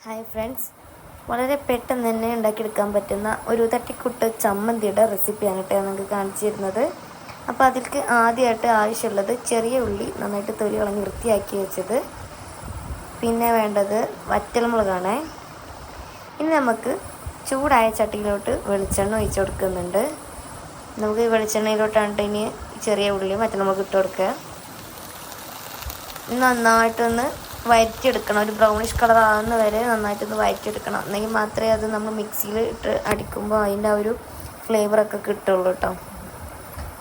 Hi friends, വളരെ പെട്ടെന്ന് തന്നെ ഉണ്ടാക്കിയെടുക്കാൻ പറ്റുന്ന ഒരു തട്ടിക്കൂട്ട് ചമ്മന്തിയുടെ റെസിപ്പിയാണ് കേട്ടോ നിങ്ങൾക്ക് കാണിച്ചു തരുന്നത്. അപ്പോൾ അതിലേക്ക് ആദ്യമായിട്ട് ആവശ്യമുള്ളത് ചെറിയ ഉള്ളി നന്നായിട്ട് തൊലി കളഞ്ഞ് വൃത്തിയാക്കി വെച്ചത്, പിന്നെ വേണ്ടത് വറ്റൽമുളകാണ്. ഇനി നമുക്ക് ചൂടായ ചട്ടിയിലോട്ട് വെളിച്ചെണ്ണ ഒഴിച്ച് കൊടുക്കുന്നുണ്ട്. നമുക്ക് വെളിച്ചെണ്ണയിലോട്ടാണ് ഇനി ചെറിയ ഉള്ളിയും വറ്റൽമുളക് ഇട്ട് കൊടുക്കുക. നന്നായിട്ടൊന്ന് വഴറ്റിയെടുക്കണം. ഒരു ബ്രൗണിഷ് കളർ ആകുന്ന വരെ നന്നായിട്ടൊന്ന് വഴറ്റിയെടുക്കണം. എന്നെങ്കിൽ മാത്രമേ അത് നമ്മൾ മിക്സിയിൽ ഇട്ട് അടിക്കുമ്പോൾ അതിൻ്റെ ആ ഒരു ഫ്ലേവറൊക്കെ കിട്ടുള്ളൂ കേട്ടോ.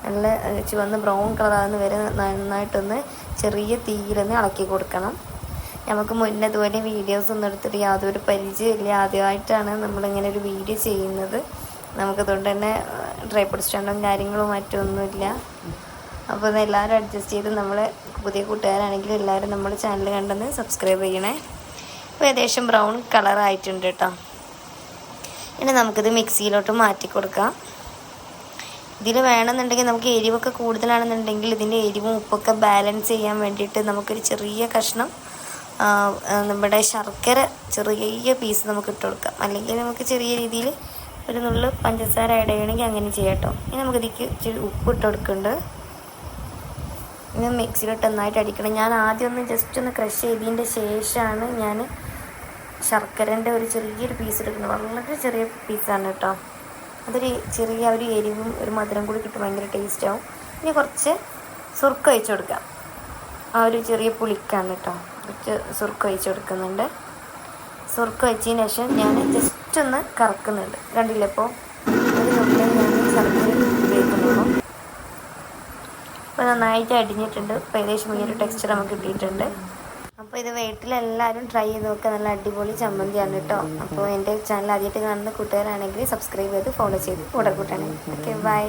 നല്ല ചുവന്ന് ബ്രൗൺ കളറാകുന്ന വരെ നന്നായിട്ടൊന്ന് ചെറിയ തീയിലൊന്ന് ഇളക്കി കൊടുക്കണം. നമുക്ക് മുന്നേ ഇതുപോലെ വീഡിയോസ് ഒന്നും എടുത്തിട്ട് യാതൊരു പരിചയമില്ല, ആദ്യമായിട്ടാണ് നമ്മളിങ്ങനെ ഒരു വീഡിയോ ചെയ്യുന്നത്. നമുക്കതുകൊണ്ട് തന്നെ ട്രൈപോഡ് സ്റ്റാൻഡും കാര്യങ്ങളും മറ്റൊന്നുമില്ല. അപ്പോൾ ഒന്ന് എല്ലാവരും അഡ്ജസ്റ്റ് ചെയ്ത് നമ്മൾ പുതിയ കൂട്ടുകാരാണെങ്കിൽ എല്ലാവരും നമ്മുടെ ചാനൽ കണ്ടെന്ന് സബ്സ്ക്രൈബ് ചെയ്യണേ. അപ്പോൾ ഏകദേശം ബ്രൗൺ കളറായിട്ടുണ്ട് കേട്ടോ. ഇനി നമുക്കിത് മിക്സിയിലോട്ട് മാറ്റി കൊടുക്കാം. ഇതിൽ വേണമെന്നുണ്ടെങ്കിൽ നമുക്ക് എരിവൊക്കെ കൂടുതലാണെന്നുണ്ടെങ്കിൽ ഇതിൻ്റെ എരിവും ഉപ്പൊക്കെ ബാലൻസ് ചെയ്യാൻ വേണ്ടിയിട്ട് നമുക്കൊരു ചെറിയ കഷ്ണം നമ്മുടെ ശർക്കര ചെറിയ പീസ് നമുക്ക് ഇട്ട് കൊടുക്കാം. അല്ലെങ്കിൽ നമുക്ക് ചെറിയ രീതിയിൽ ഒരു നുള്ളു പഞ്ചസാര ആഡ് ചെയ്യണമെങ്കിൽ അങ്ങനെ ചെയ്യാം കേട്ടോ. ഇനി നമുക്കിതിലേക്ക് ഇച്ചിരി ഉപ്പ് ഇട്ട് കൊടുക്കുന്നുണ്ട്. ഇനി മിക്സിയിലിട്ട് നന്നായിട്ട് അടിക്കണം. ഞാൻ ആദ്യം ഒന്ന് ജസ്റ്റ് ഒന്ന് ക്രഷ് ചെയ്തതിൻ്റെ ശേഷമാണ് ഞാൻ ശർക്കരൻ്റെ ഒരു ചെറിയൊരു പീസ് എടുക്കുന്നത്. വളരെ ചെറിയ പീസാണ് കേട്ടോ. അതൊരു ചെറിയ ഒരു എരിവും ഒരു മധുരം കൂടി കിട്ടും, ഭയങ്കര ടേസ്റ്റ് ആവും. ഇനി കുറച്ച് സുർക്ക ഒഴിച്ച് കൊടുക്കാം. ആ ഒരു ചെറിയ പുളിക്കാണ് കേട്ടോ. കുറച്ച് സുർക്ക ഒഴിച്ച് കൊടുക്കുന്നുണ്ട്. സുർക്ക ഒഴിച്ചതിന് ശേഷം ഞാൻ ജസ്റ്റ് ഒന്ന് കറക്കുന്നുണ്ട്. കണ്ടില്ലേ, ഇപ്പോൾ ഒരു നുള്ളിൽ ഞാൻ ശർക്കര ഉപയോഗിക്കുന്നുള്ളൂ. അപ്പോൾ നന്നായിട്ട് അടിഞ്ഞിട്ടുണ്ട്. ഇപ്പോൾ ഏകദേശം ഈ ഒരു ടെക്സ്ചർ നമുക്ക് കിട്ടിയിട്ടുണ്ട്. അപ്പോൾ ഇത് വീട്ടിലെല്ലാവരും ട്രൈ ചെയ്ത് നോക്കുക. നല്ല അടിപൊളി ചമ്മന്തിയാണ് കേട്ടോ. അപ്പോൾ എൻ്റെ ചാനൽ ആദ്യമായിട്ട് കാണുന്ന കൂട്ടുകാരാണെങ്കിൽ സബ്സ്ക്രൈബ് ചെയ്ത് ഫോളോ ചെയ്ത് കൂടെ കൂട്ടണേ. Okay, by.